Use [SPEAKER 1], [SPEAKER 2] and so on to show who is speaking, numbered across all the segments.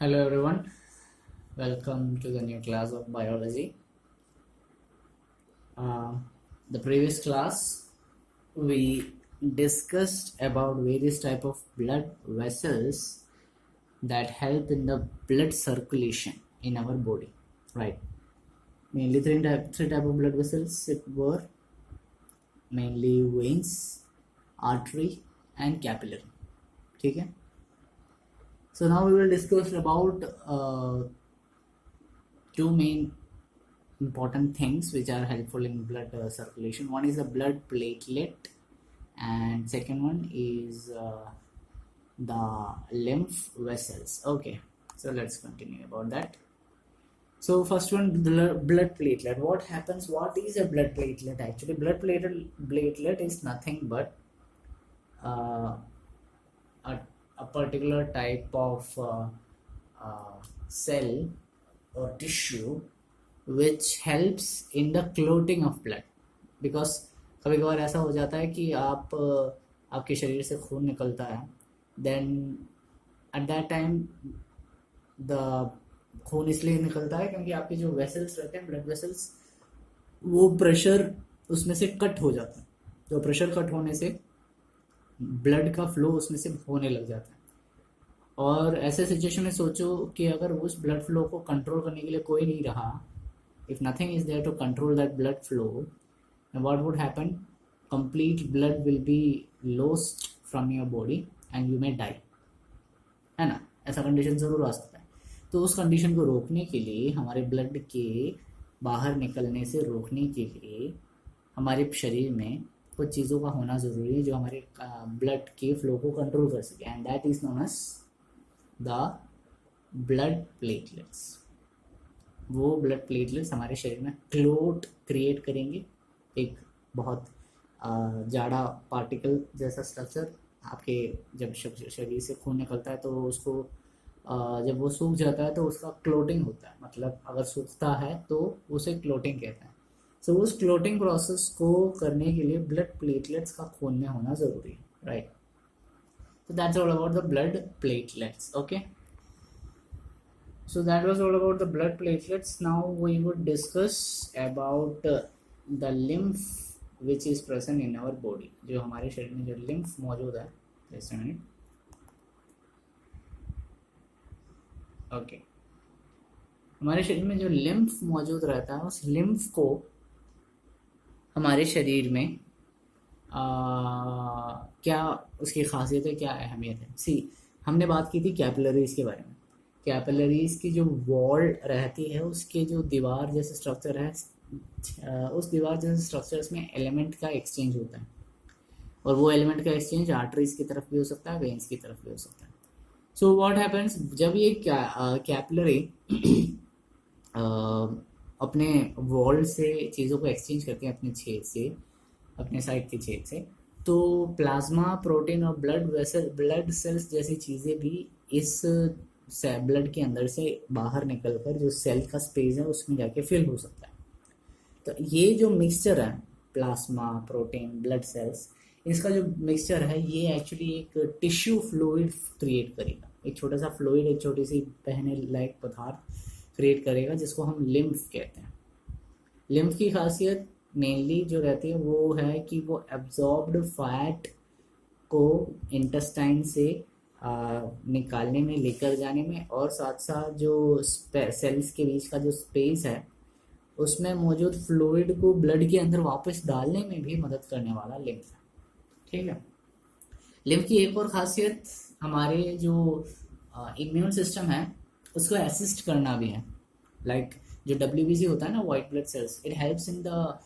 [SPEAKER 1] Hello everyone, welcome to the new class of biology. Uh, the previous class we discussed about various type of blood vessels that help in the blood circulation in our body, right? Mainly three type of blood vessels it were mainly veins, artery and capillary. Okay. So now we will discuss about two main important things which are helpful in blood circulation. One is the blood platelet and second one is the lymph vessels. Okay, so let's continue about that. So first one, blood platelet. What happens? What is a blood platelet? Actually, platelet is nothing but uh, a, a particular type of cell or tissue which helps in the clotting of blood. Because कभी कभार ऐसा हो जाता है कि आपके शरीर से खून निकलता है, then at that time the खून इसलिए निकलता है क्योंकि आपके जो वेसल्स रहते हैं, ब्लड वेसल्स, वो प्रेशर उसमें से कट हो जाता है. तो प्रेशर कट होने से ब्लड का फ्लो उसमें से होने लग जाता है. और ऐसे सिचुएशन में सोचो कि अगर उस ब्लड फ्लो को कंट्रोल करने के लिए कोई नहीं रहा, if nothing is there to control that blood flow, then what would happen? Complete blood will be lost from your body and you may die, है ना. ऐसा कंडीशन ज़रूर आ सकता है. तो उस कंडीशन को रोकने के लिए, हमारे ब्लड के बाहर निकलने से रोकने के लिए हमारे शरीर में कुछ चीज़ों का होना ज़रूरी है जो हमारे ब्लड के फ्लो को कंट्रोल कर सके, and that is known as the blood platelets. वो ब्लड प्लेटलेट्स हमारे शरीर में क्लोट क्रिएट करेंगे, एक बहुत जाड़ा पार्टिकल जैसा स्ट्रक्चर. आपके जब शरीर से खून निकलता है तो उसको जब वो सूख जाता है तो उसका क्लोटिंग होता है. मतलब अगर सूखता है तो उसे क्लोटिंग कहते हैं. सो उस क्लोटिंग प्रोसेस को करने के लिए ब्लड प्लेटलेट्स का खून में होना ज़रूरी है, right. So that's all about the blood platelets. Okay, so that was all about the blood platelets. Now we would discuss about the lymph which is present in our body. जो हमारे शरीर में जो lymph मौजूद है, just a minute. Okay, हमारे शरीर में जो lymph मौजूद रहता है, उस lymph को हमारे शरीर में क्या उसकी खासियत है, क्या अहमियत है. सी, हमने बात की थी कैपिलरीज के बारे में. कैपिलरीज की जो वॉल रहती है, उसके जो दीवार जैसे स्ट्रक्चर है, उस दीवार जैसे स्ट्रक्चर्स में एलिमेंट का एक्सचेंज होता है. और वो एलिमेंट का एक्सचेंज आर्टरीज की तरफ भी हो सकता है, वेन्स की तरफ भी हो सकता है. सो व्हाट हैपेंस, जब ये कैपिलरी अपने वॉल से चीज़ों को एक्सचेंज करते हैं, अपने छेद से, अपने साइड के छेद से, तो प्लाज्मा, प्रोटीन और ब्लड सेल्स जैसी चीज़ें भी इस ब्लड के अंदर से बाहर निकलकर जो सेल का स्पेस है उसमें जाके फिल हो सकता है. तो ये जो मिक्सचर है, प्लाज्मा, प्रोटीन, ब्लड सेल्स, इसका जो मिक्सचर है ये एक्चुअली एक टिश्यू फ्लूइड क्रिएट करेगा. एक छोटा सा फ्लूइड, एक छोटी सी बहने लायक पदार्थ क्रिएट करेगा जिसको हम लिम्फ कहते हैं. लिम्फ की खासियत मेनली जो रहती है वो है कि वो एब्जॉर्ब्ड फैट को इंटेस्टाइन से निकालने में, लेकर जाने में, और साथ साथ जो सेल्स के बीच का जो स्पेस है उसमें मौजूद फ्लूइड को ब्लड के अंदर वापस डालने में भी मदद करने वाला लिम्फ है. ठीक है. लिम्फ की एक और खासियत हमारे जो इम्यून सिस्टम है उसको असिस्ट करना भी है. लाइक जो WBC होता है ना, white blood cells, it helps in the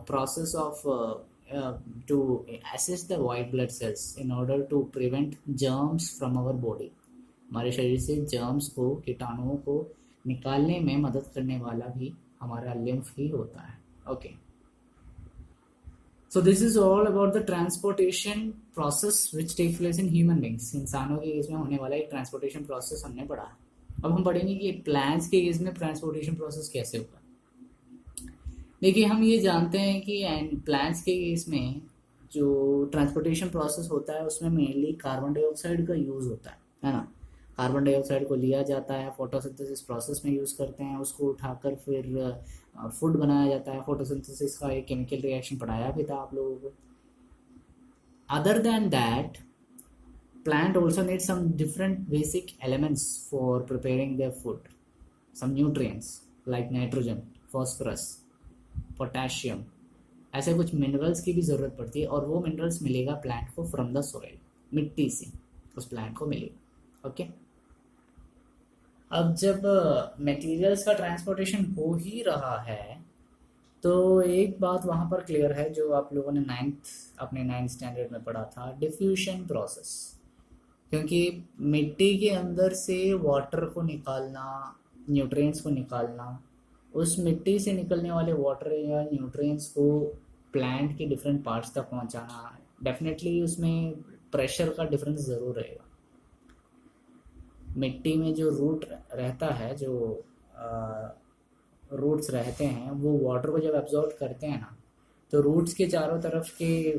[SPEAKER 1] process of to assist the white blood cells in order to prevent germs from our body. हमारे शरीर से germs को, कीटाणुओं को निकालने में मदद करने वाला भी हमारा lymph ही होता है. Okay, so this is all about the transportation process which takes place in human beings. इंसानों के केस में होने वाला एक ट्रांसपोर्टेशन प्रोसेस हमने पढ़ा. अब हम पढ़ेंगे कि प्लांट्स के केस में ट्रांसपोर्टेशन प्रोसेस कैसे होगा. देखिए, हम ये जानते हैं कि प्लांट्स के केस में जो ट्रांसपोर्टेशन प्रोसेस होता है उसमें मेनली कार्बन डाइऑक्साइड का यूज़ होता है ना. कार्बन डाइऑक्साइड को लिया जाता है, फोटोसिंथेसिस प्रोसेस में यूज़ करते हैं, उसको उठाकर फिर फूड बनाया जाता है। फोटोसिंथेसिस का एक केमिकल रिएक्शन पढ़ाया भी था आप लोगों को। Other than that, plant also needs some different basic elements for preparing their food, some nutrients like nitrogen, phosphorus, potassium, ऐसे कुछ मिनरल्स की भी ज़रूरत पड़ती है, और वो मिनरल्स मिलेगा प्लांट को फ्रॉम द सॉइल, मिट्टी से उस प्लांट को मिलेगा। ओके, अब जब मटेरियल्स का ट्रांसपोर्टेशन हो ही रहा है तो एक बात वहाँ पर क्लियर है जो आप लोगों ने अपने नाइन्थ स्टैंडर्ड में पढ़ा था, डिफ्यूशन प्रोसेस। क्योंकि मिट्टी के अंदर से वाटर को निकालना, न्यूट्रिएंट्स को निकालना, उस मिट्टी से निकलने वाले वाटर या न्यूट्रिएंट्स को प्लांट के डिफरेंट पार्ट्स तक पहुंचाना, डेफिनेटली उसमें प्रेशर का डिफरेंस ज़रूर रहेगा। मिट्टी में जो रूट रहता है, जो रूट्स रहते हैं, वो वाटर को जब एब्जॉर्ब करते हैं ना, तो रूट्स के चारों तरफ के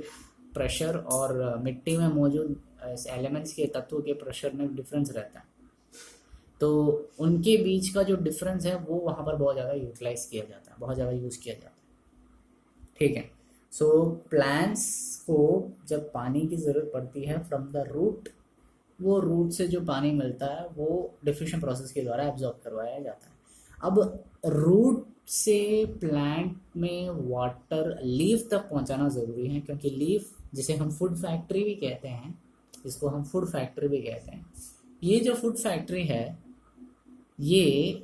[SPEAKER 1] प्रेशर और मिट्टी में मौजूद एलिमेंट्स के तत्व के प्रेशर में डिफरेंस रहता है। तो उनके बीच का जो डिफरेंस है वो वहाँ पर बहुत ज़्यादा यूटिलाइज किया जाता है, बहुत ज़्यादा यूज़ किया जाता है। ठीक है, सो प्लांट्स को जब पानी की ज़रूरत पड़ती है फ्रॉम द रूट, वो रूट से जो पानी मिलता है वो डिफ्यूजन प्रोसेस के द्वारा एब्जॉर्ब करवाया जाता है। अब रूट से प्लांट में वाटर लीफ तक पहुंचाना ज़रूरी है, क्योंकि लीफ, जिसे हम फूड फैक्ट्री भी कहते हैं, इसको हम फूड फैक्ट्री भी कहते हैं, ये जो फूड फैक्ट्री है ये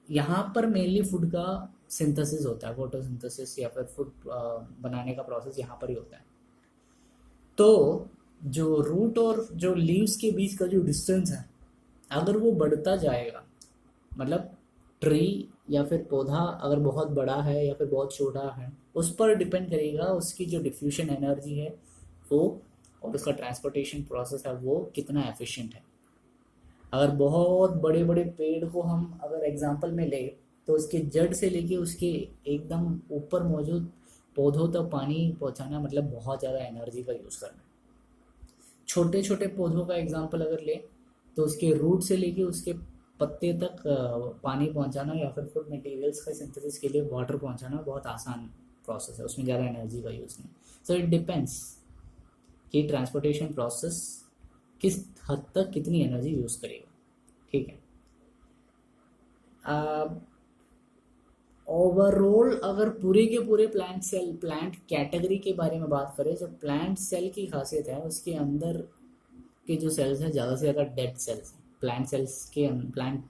[SPEAKER 1] यहाँ पर मेनली फूड का सिंथेसिस होता है, फोटोसिंथेसिस या फिर फूड बनाने का प्रोसेस यहाँ पर ही होता है। तो जो रूट और जो लीव्स के बीच का जो डिस्टेंस है, अगर वो बढ़ता जाएगा, मतलब ट्री या फिर पौधा अगर बहुत बड़ा है या फिर बहुत छोटा है, उस पर डिपेंड करेगा उसकी जो डिफ्यूजन एनर्जी है वो, और उसका ट्रांसपोर्टेशन प्रोसेस है वो कितना एफिशिएंट है। अगर बहुत बड़े बड़े पेड़ को हम अगर एग्जांपल में ले, तो उसके जड़ से लेके उसके एकदम ऊपर मौजूद पौधों तक पानी पहुंचाना मतलब बहुत ज़्यादा एनर्जी का यूज़ करना है। छोटे छोटे पौधों का एग्जांपल अगर ले, तो उसके रूट से लेके उसके पत्ते तक पानी पहुंचाना या फिर फूड मटेरियल्स का सिंथेसिस के लिए वाटर पहुंचाना बहुत आसान प्रोसेस है, उसमें ज़्यादा एनर्जी का यूज़ नहीं। सो इट डिपेंड्स कि ट्रांसपोर्टेशन प्रोसेस किस हद तक कितनी एनर्जी यूज़ करेगा। ठीक है, ओवरऑल अगर पूरे के पूरे प्लांट कैटेगरी के बारे में बात करें, जो प्लांट सेल की खासियत है उसके अंदर के जो सेल्स हैं ज़्यादा से ज़्यादा डेड सेल्स हैं। प्लांट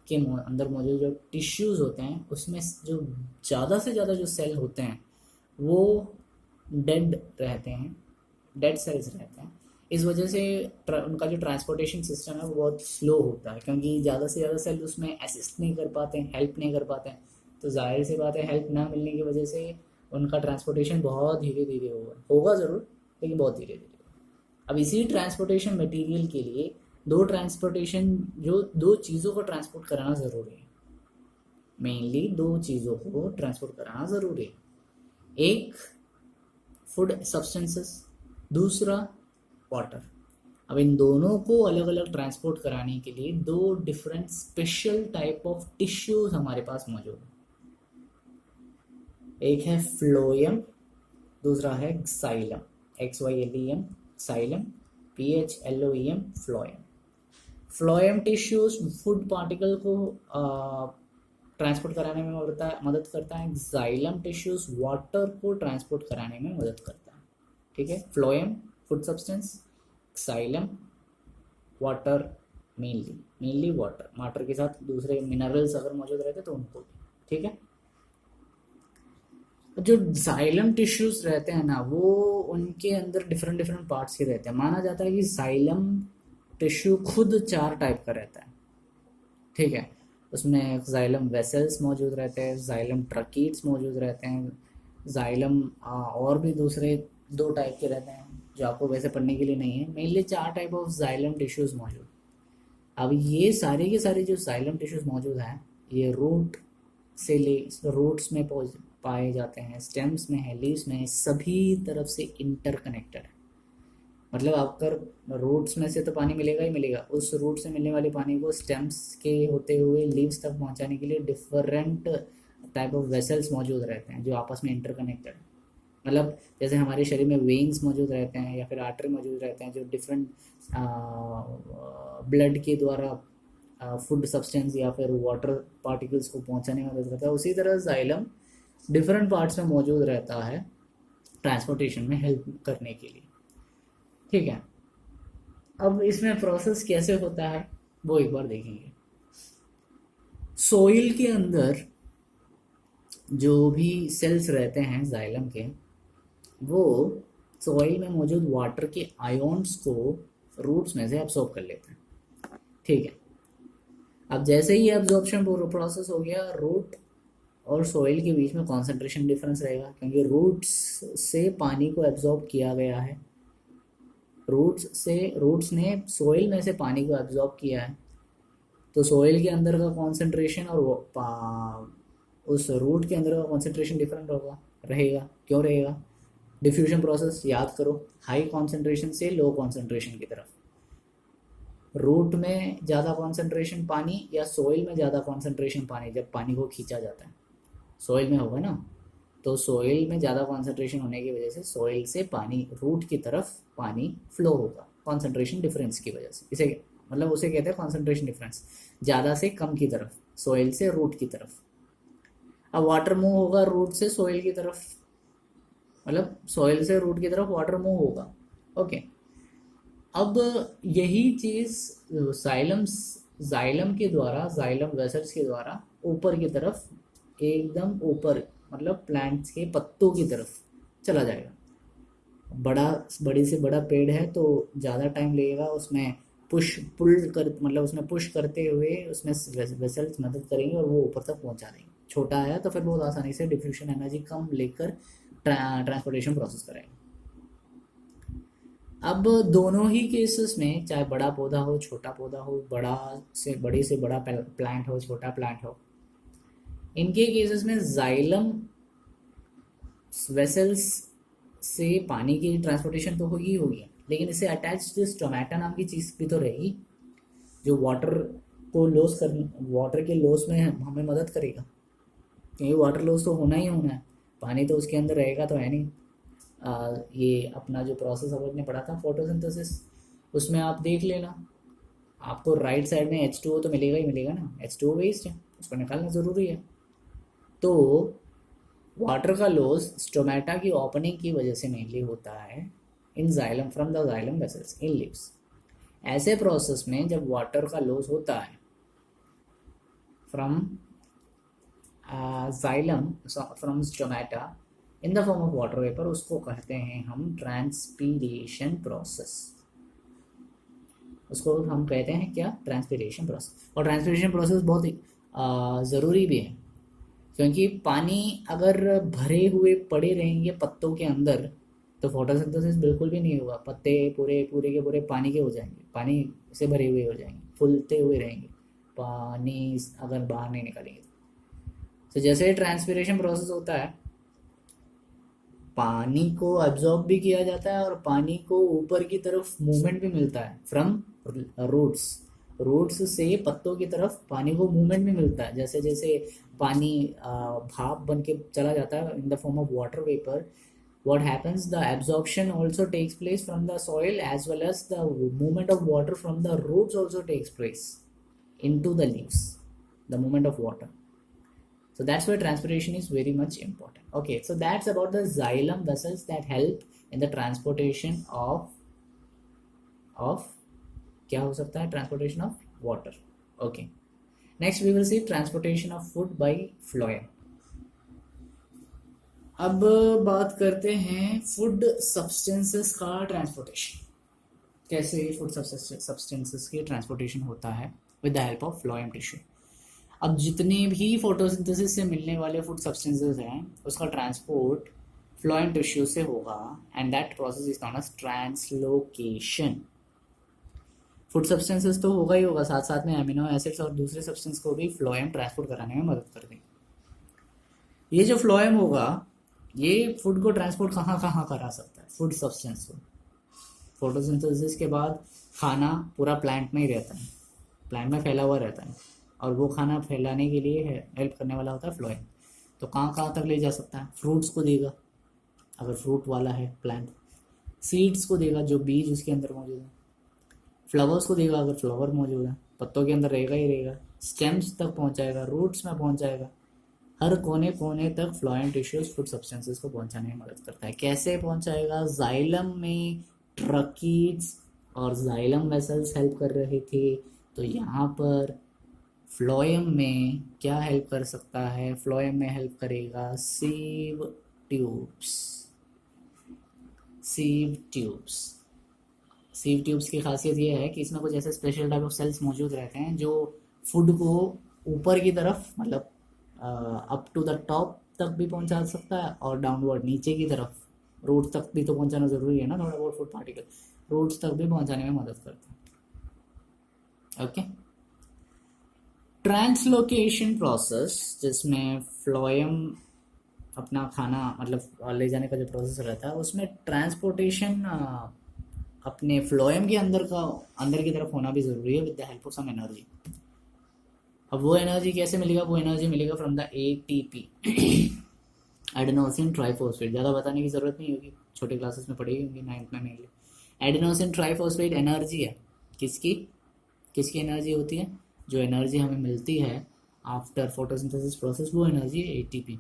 [SPEAKER 1] के अंदर मौजूद जो टिश्यूज़ होते हैं उसमें जो ज़्यादा से ज़्यादा जो सेल होते हैं वो डेड रहते हैं, डेड सेल्स रहते हैं। इस वजह से उनका जो ट्रांसपोर्टेशन सिस्टम है वो बहुत स्लो होता है, क्योंकि ज़्यादा से ज़्यादा सेल उसमें असिस्ट नहीं कर पाते हैं, हेल्प नहीं कर पाते हैं। तो जाहिर सी बात है, हेल्प ना मिलने की वजह से उनका ट्रांसपोर्टेशन बहुत धीरे धीरे होगा ज़रूर, लेकिन बहुत धीरे धीरे। अब इसी ट्रांसपोर्टेशन मटेरियल के लिए दो चीज़ों को ट्रांसपोर्ट कराना ज़रूरी है, मेनली दो चीज़ों को ट्रांसपोर्ट कराना ज़रूरी है। एक फूड सब्सटेंसेस, दूसरा वाटर। अब इन दोनों को अलग अलग ट्रांसपोर्ट कराने के लिए दो different special type of tissues हमारे पास मौजूद है। एक है फ्लोएम, दूसरा है xylem, XYLEM xylem, PHLOEM phloem. Phloem tissues food particle को ट्रांसपोर्ट कराने में मदद करता है। एक्साइलम टिश्यूज वाटर को ट्रांसपोर्ट कराने में मदद करता है। ठीक है, phloem food substance, xylem water, mainly water के साथ दूसरे मिनरल्स अगर मौजूद रहते तो उनको भी। ठीक है, जो जाइलम टिश्यूज रहते हैं ना, वो उनके अंदर डिफरेंट पार्ट्स के रहते हैं। माना जाता है कि जाइलम टिश्यू खुद 4 टाइप का रहता है। ठीक है, उसमें जाइलम वेसल्स मौजूद रहते हैं, जाइलम ट्रकीट्स मौजूद रहते हैं, जाइलम और भी दूसरे 2 टाइप के रहते हैं जो आपको वैसे पढ़ने के लिए नहीं है। Mainly 4 type of xylem tissues मौजूद। अब ये सारे के सारे जो जाइलम टिश्यूज मौजूद हैं, ये रूट्स में पाए जाते हैं, स्टेम्स में है, लीव्स में है, सभी तरफ से इंटरकनेक्टेड है। मतलब आपका रूट्स में से तो पानी मिलेगा ही मिलेगा, उस रूट से मिलने वाले पानी को स्टेम्स के होते हुए लीव्स तक पहुंचाने के लिए डिफरेंट टाइप ऑफ वेसल्स मौजूद रहते हैं जो आपस में इंटरकनेक्टेड। मतलब जैसे हमारे शरीर में वेन्स मौजूद रहते हैं या फिर आर्टरी मौजूद रहते हैं जो डिफरेंट ब्लड के द्वारा फूड सब्सटेंस या फिर वाटर पार्टिकल्स को पहुंचाने में मदद करता है, उसी तरह जाइलम डिफरेंट पार्ट्स में मौजूद रहता है ट्रांसपोर्टेशन में हेल्प करने के लिए। ठीक है, अब इसमें प्रोसेस कैसे होता है वो एक बार देखेंगे। सोइल के अंदर जो भी सेल्स रहते हैं जाइलम के, वो सॉइल में मौजूद वाटर के आयोन्स को रूट्स में से एब्सॉर्ब कर लेते हैं। ठीक है, अब जैसे ही एब्जॉर्प्शन प्रोसेस हो गया, रूट और सॉइल के बीच में कॉन्सेंट्रेशन डिफरेंस रहेगा क्योंकि रूट्स से पानी को एब्जॉर्ब किया गया है, रूट्स ने सॉइल में से पानी को एब्जॉर्ब किया है, तो सॉइल के अंदर का कॉन्सेंट्रेशन और उस रूट के अंदर का कॉन्सेंट्रेशन डिफरेंट होगा, रहेगा। क्यों रहेगा? डिफ्यूजन प्रोसेस याद करो, हाई कॉन्सेंट्रेशन से लो कॉन्सेंट्रेशन की तरफ। रूट में ज़्यादा कॉन्सेंट्रेशन पानी या सॉइल में ज़्यादा कॉन्सेंट्रेशन पानी, जब पानी को खींचा जाता है सॉइल में होगा ना, तो सॉइल में ज़्यादा कॉन्सेंट्रेशन होने की वजह से सॉइल से पानी रूट की तरफ पानी फ्लो होगा कॉन्सेंट्रेशन डिफरेंस की वजह से। इसे मतलब उसे कहते हैं कॉन्सेंट्रेशन डिफरेंस, ज़्यादा से कम की तरफ, सॉइल से रूट की तरफ। अब वाटर मूव होगा रूट से सॉइल की तरफ, मतलब सॉइल से रूट की तरफ वाटर मूव होगा। ओके, अब यही चीज़ जाइलम के द्वारा, जाइलम वेसल्स के द्वारा ऊपर की तरफ, एकदम ऊपर, मतलब प्लांट्स के पत्तों की तरफ चला जाएगा। बड़ी से बड़ा पेड़ है तो ज़्यादा टाइम लगेगा उसमें मतलब उसमें पुश करते हुए उसमें वेसल्स मदद करेंगे और वो ऊपर तक पहुंचा देंगे। छोटा है तो फिर बहुत आसानी से डिफ्यूजन एनर्जी कम लेकर ट्रांसपोर्टेशन प्रोसेस करेंगे। अब दोनों ही केसेस में, चाहे बड़ा पौधा हो छोटा पौधा हो, बड़ी से बड़ा प्लांट हो छोटा प्लांट हो, इनके केसेस में जाइलम वेसल्स से पानी की ट्रांसपोर्टेशन तो होगी होगी, लेकिन इससे अटैच जो स्टोमेटा नाम की चीज़ भी तो रहेगी जो वाटर के लॉस में हमें मदद करेगा, क्योंकि वाटर लॉस तो होना ही होना है, पानी तो उसके अंदर रहेगा तो है नहीं। ये अपना जो प्रोसेस अपन ने पढ़ा था फोटोसिंथेसिस, उसमें आप देख लेना, आपको राइट साइड में H2O तो मिलेगा ही मिलेगा ना, H2O वेस्ट है, उसको निकालना ज़रूरी है। तो वाटर का लॉस स्टोमेटा की ओपनिंग की वजह से मेनली होता है इन xylem, from the xylem vessels in leaves. ऐसे प्रोसेस में जब वाटर का लॉस होता है from xylem, from stomata in the form of water vapour, उसको कहते हैं हम ट्रांसपीरेशन प्रोसेस। उसको हम कहते हैं क्या? Transpiration process. और ट्रांसपीरेशन प्रोसेस बहुत ज़रूरी भी है, क्योंकि पानी अगर भरे हुए पड़े रहेंगे पत्तों के अंदर तो फोटोसिंथेसिस बिल्कुल भी नहीं होगा, पत्ते पूरे पूरे के पूरे पानी के हो जाएंगे, पानी से भरे हुए हो जाएंगे, फूलते हुए रहेंगे, पानी अगर बाहर नहीं निकलेंगे। तो जैसे ट्रांसपीरेशन प्रोसेस होता है, पानी को एब्जॉर्ब भी किया जाता है और पानी को ऊपर की तरफ मूवमेंट भी मिलता है फ्रॉम रूट्स से पत्तों की तरफ पानी को मूवमेंट भी मिलता है। जैसे जैसे पानी भाप बन के चला जाता है in the form of water vapour, what happens, the absorption also takes place from the soil as well as the movement of water from the roots also takes place into the leaves, the movement of water. So that's why transpiration is very much important. Okay, so that's about the xylem vessels that help in the transportation of क्या हो सकता है? Transportation of water. Okay, next we will see transportation of food by phloem. अब बात करते हैं food substances का transportation, कैसे फूड सब्सटेंसेस की ट्रांसपोर्टेशन होता है with the help of phloem tissue. अब जितने भी फोटोसिंथेसिस से मिलने वाले फूड सब्सटेंसेस हैं उसका ट्रांसपोर्ट फ्लोएम टिश्यू से होगा, and that process is known as translocation. Food substances तो होगा ही होगा, साथ साथ में अमीनो एसिड्स और दूसरे सब्सटेंस को भी फ्लोएम ट्रांसपोर्ट कराने में मदद कर देंगे। ये जो फ्लोएम होगा ये फूड को ट्रांसपोर्ट कहाँ कहाँ करा सकता है, फूड सब्सटेंस को? फोटोसिंथेसिस के बाद खाना पूरा प्लांट में ही रहता है, प्लांट में फैला हुआ रहता है, और वो खाना फैलाने के लिए हेल्प करने वाला होता है फ्लोएम। तो कहाँ कहाँ तक ले जा सकता है? फ्रूट्स को देगा अगर फ्रूट वाला है प्लांट, सीड्स को देगा जो बीज उसके अंदर मौजूद है, फ्लावर्स को देगा अगर फ्लावर मौजूद है, पत्तों के अंदर रहेगा ही रहेगा, स्टेम्स तक पहुंचाएगा, रूट्स में पहुंचाएगा, हर कोने कोने तक फ्लोएम टिश्यूज फूड सब्सटेंसेस को पहुंचाने में मदद करता है। कैसे पहुंचाएगा? जाइलम में ट्रकीट्स और जाइलम वेसल्स हेल्प कर रहे थे, तो यहाँ पर फ्लोएम में क्या हेल्प कर सकता है? फ्लोएम में हेल्प करेगा sieve tubes. Sieve tubes, sieve tubes की खासियत ये है कि इसमें कुछ ऐसे स्पेशल टाइप ऑफ सेल्स मौजूद रहते हैं जो फूड को ऊपर की तरफ, मतलब अप टू द टॉप तक भी पहुंचा सकता है, और डाउनवर्ड नीचे की तरफ रूट तक भी तो पहुंचाना जरूरी है ना, थोड़ा बहुत फूड पार्टिकल रूट्स तक भी पहुंचाने में मदद करता है। ओके, ट्रांसलोकेशन प्रोसेस, जिसमें फ्लोएम अपना खाना मतलब ले जाने का जो प्रोसेस रहता है उसमें ट्रांसपोर्टेशन अपने फ्लोएम के अंदर की तरफ होना भी ज़रूरी है with the help of some energy. अब वो एनर्जी कैसे मिलेगा? वो एनर्जी मिलेगा from the ATP, adenosine triphosphate. ज़्यादा बताने की ज़रूरत नहीं होगी, छोटे क्लासेस में पढ़ी होंगी, 9th में मेनली। एडेनोसिन ट्राइफॉस्फेट एनर्जी है किसकी? किसकी एनर्जी होती है? जो एनर्जी हमें मिलती है आफ्टर फोटोसिंथेसिस प्रोसेस, वो एनर्जी है एटीपी।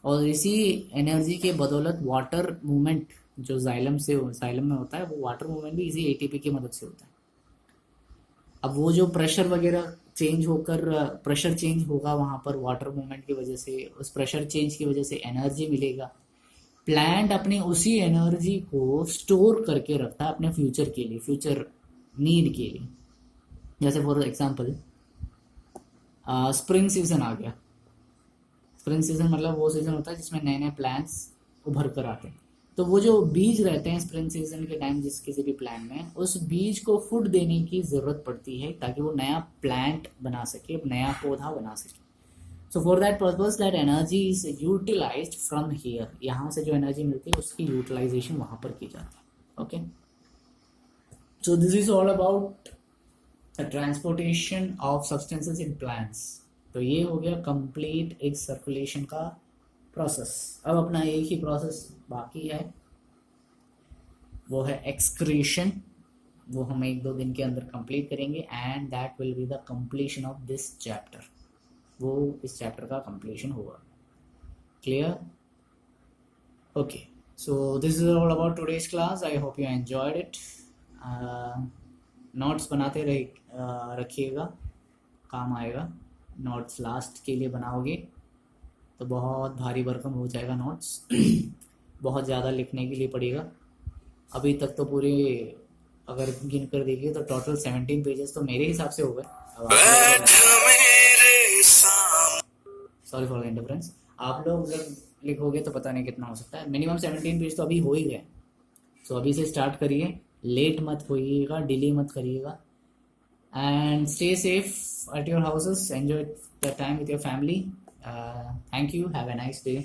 [SPEAKER 1] और इसी एनर्जी के बदौलत वाटर मूवमेंट जो जाइलम में होता है, वो वाटर मूवमेंट भी इसी एटीपी की मदद से होता है। अब वो जो प्रेशर वगैरह चेंज होकर प्रेशर चेंज होगा वहाँ पर वाटर मूवमेंट की वजह से, उस प्रेशर चेंज की वजह से एनर्जी मिलेगा। प्लांट अपनी उसी एनर्जी को स्टोर करके रखता है अपने फ्यूचर के लिए, फ्यूचर नीड के लिए। जैसे फॉर एग्जांपल स्प्रिंग सीजन आ गया। स्प्रिंग सीजन मतलब वो सीजन होता है जिसमें नए नए प्लांट्स उभर कर आते हैं। तो वो जो बीज रहते हैं स्प्रिंग सीजन के टाइम जिस किसी भी प्लांट में, उस बीज को फूड देने की ज़रूरत पड़ती है ताकि वो नया प्लांट बना सके, नया पौधा बना सके। So for that purpose that energy is utilised from here, यहाँ से जो एनर्जी मिलती है उसकी यूटिलाइजेशन वहाँ पर की जाती है। Okay, so this is all about the transportation of substances in plants. तो ये हो गया कंप्लीट एक सर्कुलेशन का प्रोसेस। अब अपना एक ही प्रोसेस बाकी है, वो है एक्सक्रीशन। वो हम 1-2 दिन के अंदर कंप्लीट करेंगे and that will be the completion of this chapter. वो इस चैप्टर का कंप्लीशन होगा। Clear? Okay, so this is all about today's class. I hope you enjoyed it. Notes बनाते रखिएगा, काम आएगा। नोट्स लास्ट के लिए बनाओगे तो बहुत भारी भरकम हो जाएगा नोट्स बहुत ज़्यादा लिखने के लिए पड़ेगा। अभी तक तो पूरे अगर गिन कर देखिए तो टोटल 17 पेजेस तो मेरे हिसाब से हो गए। Sorry for the interference. आप लोग जब लिखोगे तो पता नहीं कितना हो सकता है। मिनिमम 17 पेज तो अभी हो ही गए। सो अभी से स्टार्ट करिए, लेट मत होइएगा, डिले मत करिएगा, and stay safe at your houses. Enjoy the time with your family. Thank you. Have a nice day.